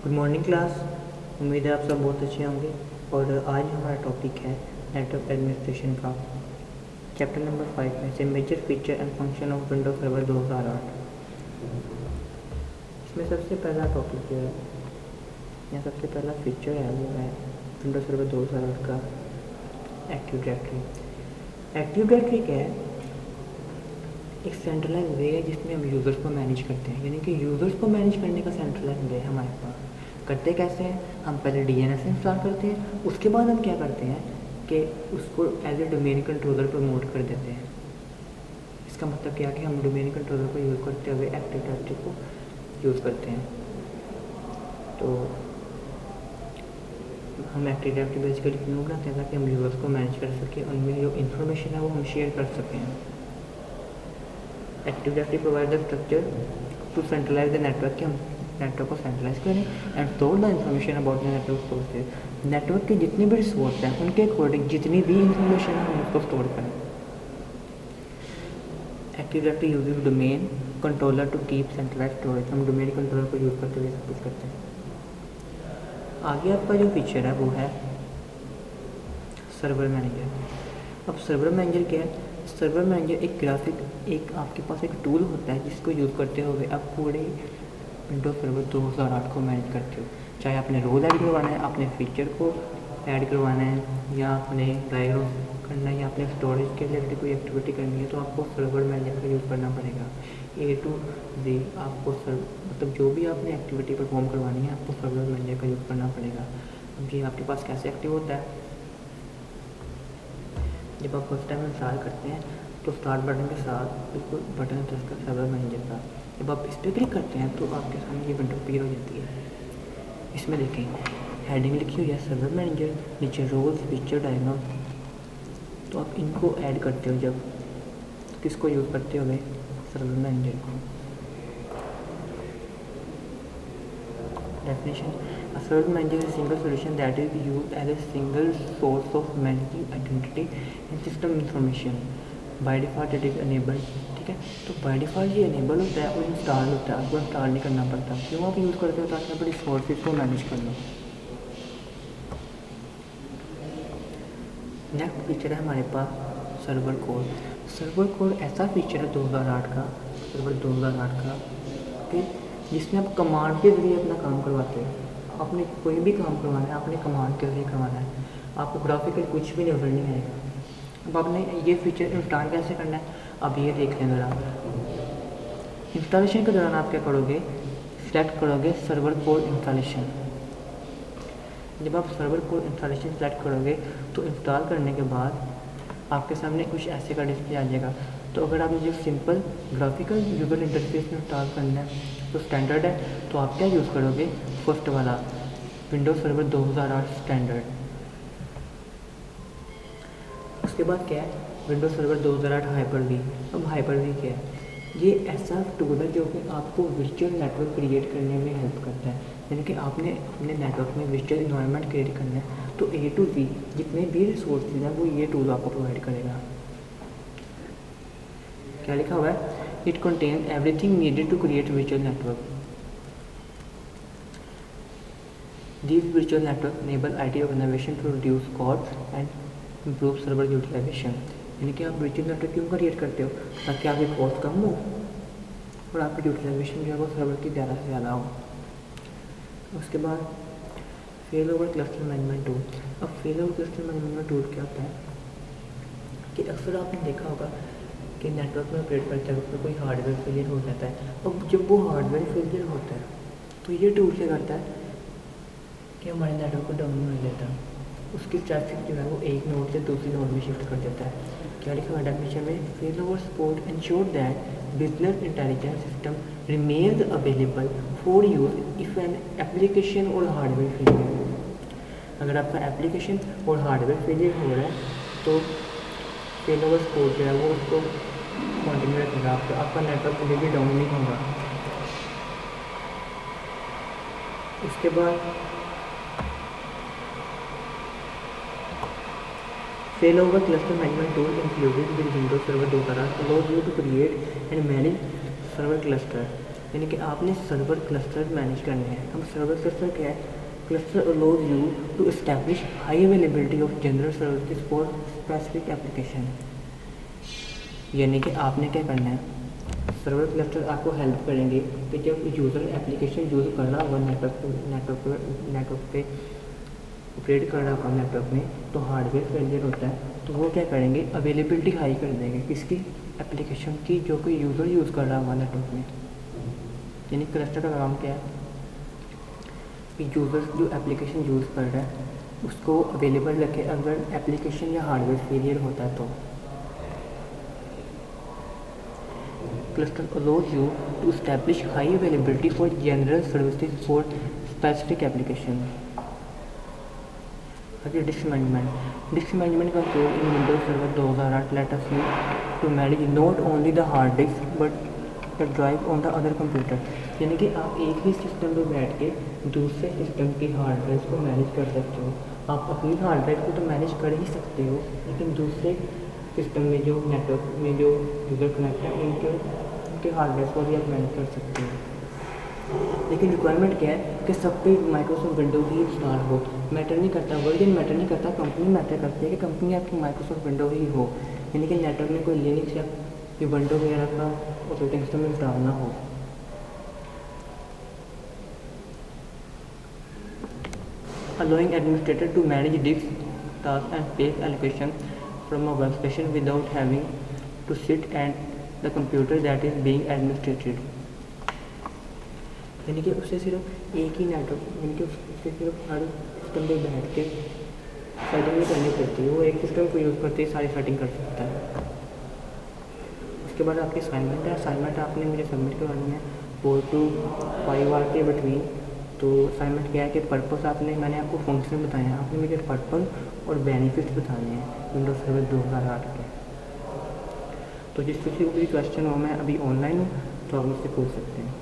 Good morning class. उम्मीद है आप सब बहुत अच्छे होंगे। और आज हमारा टॉपिक है नेटवर्क एडमिनिस्ट्रेशन का चैप्टर नंबर 5 में से major feature and function of Windows server 2008। इसमें सबसे पहला टॉपिक जो है या सबसे पहला फीचर है वो है विंडोज सर्वर 2008 का एक्टिव डायरेक्टरी। एक्टिव डायरेक्टरी क्या है? एक सेंट्रलाइज वे है जिसमें हम यूज़र्स को मैनेज करते हैं, यानी कि यूज़र्स को मैनेज करने का सेंट्रलाइज वे हमारे पास। करते कैसे हैं? हम पहले DNS इंस्टॉल करते हैं, उसके बाद हम क्या करते हैं कि उसको as a domain controller promote कर देते हैं। इसका मतलब क्या है कि हम डोमेन कंट्रोलर को यूज़ करते हुए एक्टिव डायरेक्टरी को यूज़ करते हैं। तो हम एक्टिव डायरेक्टरी बेसिकली क्यों बनाते हैं? ताकि हम यूज़र्स को मैनेज कर सकें, उनमें जो इन्फॉर्मेशन है वो हम शेयर कर सकें। Active directory provide the structure to centralize the network, कि हम नेटवर्क को सेंट्रलाइज करें and store the information about the network sources. Network के जितने भी रिसोर्स हैं उनके अकॉर्डिंग जितनी भी इंफॉर्मेशन है हम उसको स्टोर करें। Active directory uses domain controller to keep centralize storage. हम डोमेन कंट्रोलर को यूज़ करते हुए सब कुछ करते हैं। आगे आपका जो फीचर है वो है सर्वर मैनेजर। अब सर्वर मैनेजर क्या है? सर्वर मैनेजर एक आपके पास एक टूल होता है जिसको यूज़ करते हुए आप पूरे विंडोज सर्वर 2008 को मैनेज करते हो। चाहे आपने रोल ऐड करवाना है, अपने फीचर को ऐड करवाना है, या आपने डायग्राम करना है, या अपने स्टोरेज के रिलेटेड कोई एक्टिविटी करनी है, तो आपको सर्वर मैनेजर का यूज़ करना पड़ेगा। A to Z आपको मतलब जो भी आपने एक्टिविटी परफॉर्म करवानी है आपको सर्वर मैनेजर का यूज़ करना पड़ेगा। अब ये आपके पास कैसे एक्टिव होता है? जब आप फर्स्ट टाइम इंस्टॉल करते हैं तो स्टार्ट बटन के साथ बिल्कुल बटन प्रेस कर सर्वर मैनेजर का, जब आप इस पर क्लिक करते हैं तो आपके सामने ये विंडो अपीयर हो जाती है। इसमें देखें हेडिंग लिखी हुई है सर्वर मैनेजर, नीचे रोल्स फीचर डायग्राम। तो आप इनको ऐड करते हो जब किसको यूज़ करते हुए सर्वर मैनेजर को। Definition: a server manager is a single solution that is used as a single source of managing identity and system information. By default it is enabled। ठीक है, तो बाय डिफ़ॉल्ट ये enable होता है और install होता है, आपको इंस्टॉल नहीं करना पड़ता। क्यों आप यूज़ करते हो? ताकि आप रिसोर्सेज को मैनेज कर लो। नेक्स्ट फीचर है हमारे पास सर्वर कोड। सर्वर कोड ऐसा फीचर है 2008 का, सर्वर 2008 का, कि जिसमें आप कमांड के ज़रिए अपना काम करवाते हो। आपने कोई भी काम करवाना है आपने कमांड के ज़रिए करवाना है, आपको ग्राफिकल कुछ भी नजर नहीं आएगा। अब आपने ये फीचर इंस्टॉल कैसे करना है अब ये देख लें ज़रा। इंस्टॉलेशन के दौरान आप क्या करोगे? सिलेक्ट करोगे सर्वर कोड इंस्टॉलेशन। जब आप सर्वर कोड इंस्टॉलेशन सेलेक्ट करोगे तो इंस्टॉल करने के बाद आपके सामने कुछ ऐसे का डिस्प्ले आ जाएगा। तो अगर आपने जो सिंपल ग्राफिकल यूजर इंटरफेस में इंस्टॉल करना है तो स्टैंडर्ड है, तो आप क्या यूज़ करोगे? फर्स्ट वाला विंडोज सर्वर 2008 स्टैंडर्ड। उसके बाद क्या है? Windows server 2008 Hyper-V. अब हाइपर-वी क्या है? ये ऐसा टूल है जो कि आपको वर्चुअल नेटवर्क क्रिएट करने में हेल्प करता है। यानी कि आपने अपने नेटवर्क में वर्चुअल इन्वायरमेंट क्रिएट करना है तो A to Z जितने भी रिसोर्सेज हैं वो ये टूल आपको प्रोवाइड करेगा। क्या लिखा हुआ है? It contains everything needed to create virtual network. These virtual networks enable IT organization to reduce costs and improve server utilization. यानी कि आप वर्चुअल नेटवर्क क्यों क्रिएट करते हो? ताकि आपकी कॉस्ट कम हो और आपकी यूटिलाइजेशन जो है वो सर्वर की ज़्यादा से ज़्यादा हो। उसके बाद failover cluster management tool. अब failover cluster management tool क्या होता है कि अक्सर आपने देखा होगा कि नेटवर्क में ऑपरेट करते वक्त कोई हार्डवेयर फेलियर हो जाता है। अब जब वो हार्डवेयर फेलियर होता है तो ये टूल क्या करता है कि हमारे नेटवर्क को डाउन कर देता है, उसकी ट्रैफिक जो है वो एक नोड से दूसरी नोड में शिफ्ट कर देता है। क्या लिखा हुआ डेफिनेशन में? Fail over support ensure that business intelligence system remains available for use if an application और हार्डवेयर फेलियर। अगर आपका एप्लीकेशन और हार्डवेयर फेलियर हो रहा है तो फेल ओवर सपोर्ट जो है वो उसको कंटिन्यू रखेगा, आपका नेटवर्क कभी भी डाउन नहीं होगा। उसके बाद failover cluster management tool included with Windows server 2008 allows you to create and manage server cluster यानी कि आपने सर्वर क्लस्टर मैनेज करने हैं। अब सर्वर क्लस्टर क्या है? Cluster allows you to establish high availability of general services for specific application. यानी कि आपने क्या करना है, सर्वर क्लस्टर आपको हेल्प करेंगे कि जब यूज़र एप्लीकेशन यूज़ कर रहा होगा नेटवर्क पे ऑपरेट कर रहा होगा नेटवर्क में, तो हार्डवेयर फेलियर होता है, तो वो क्या करेंगे, अवेलेबिलिटी हाई कर देंगे किसकी, एप्लीकेशन की, जो कि यूज़र यूज़ कर रहा होगा नेटवर्क में। यानी क्लस्टर का काम क्या है कि यूज़र जो एप्लीकेशन यूज़ कर रहा है उसको अवेलेबल रखे अगर एप्लीकेशन या हार्डवेयर फेलियर होता है तो। Cluster allows you to establish high availability for general services for specific application. Okay, disk management. Disk management का उपयोग in Windows Server 2008 let us use to manage not only the hard disk but the drive on the other computer. यानी कि आप एक ही system पे बैठ के दूसरे सिस्टम की हार्ड ड्राइव को मैनेज कर सकते हो। आप अपनी हार्ड ड्राइव को तो मैनेज कर ही सकते हो, लेकिन दूसरे सिस्टम में जो नेटवर्क में जो यूज़र कनेक्ट है उनके हार्ड ड्राइव को भी आप मैनेज कर सकते हो। लेकिन रिक्वायरमेंट क्या है कि सब पे माइक्रोसॉफ्ट विंडो ही इंस्टॉल हो। मैटर नहीं करता, वर्जन मैटर नहीं करता, कंपनी मैटर करती है कि कंपनी आपकी माइक्रोसॉफ्ट विंडो ही हो, यानी कि नेटवर्क में कोई लिनक्स या विंडो वगैरह का ऑपरेटिंग सिस्टम इंस्टॉल ना हो। Allowing administrator to manage disk tasks and space allocation from a workstation without having to sit at the computer that is being administrated. यानी कि उससे सिर्फ एक ही नेटवर्क, यानी कि उससे सिर्फ हर सिस्टम पे बैठ के सेटिंग नहीं करनी पड़ती है, वो एक सिस्टम को यूज़ करते ही सारी सेटिंग कर सकता है। उसके बाद आपकी असाइनमेंट है। असाइनमेंट आपने मुझे सबमिट करवानी है 4 to 5 आवर के बिटवीन। तो असाइनमेंट क्या है कि पर्पस मैंने आपको फंक्शन बताए हैं, आपने मुझे पर्पस और बेनिफिट्स बताने हैं विंडोज सर्वर 2008 के। तो जिस किसी को भी क्वेश्चन हो, मैं अभी ऑनलाइन हूँ तो आप मुझसे पूछ सकते हैं।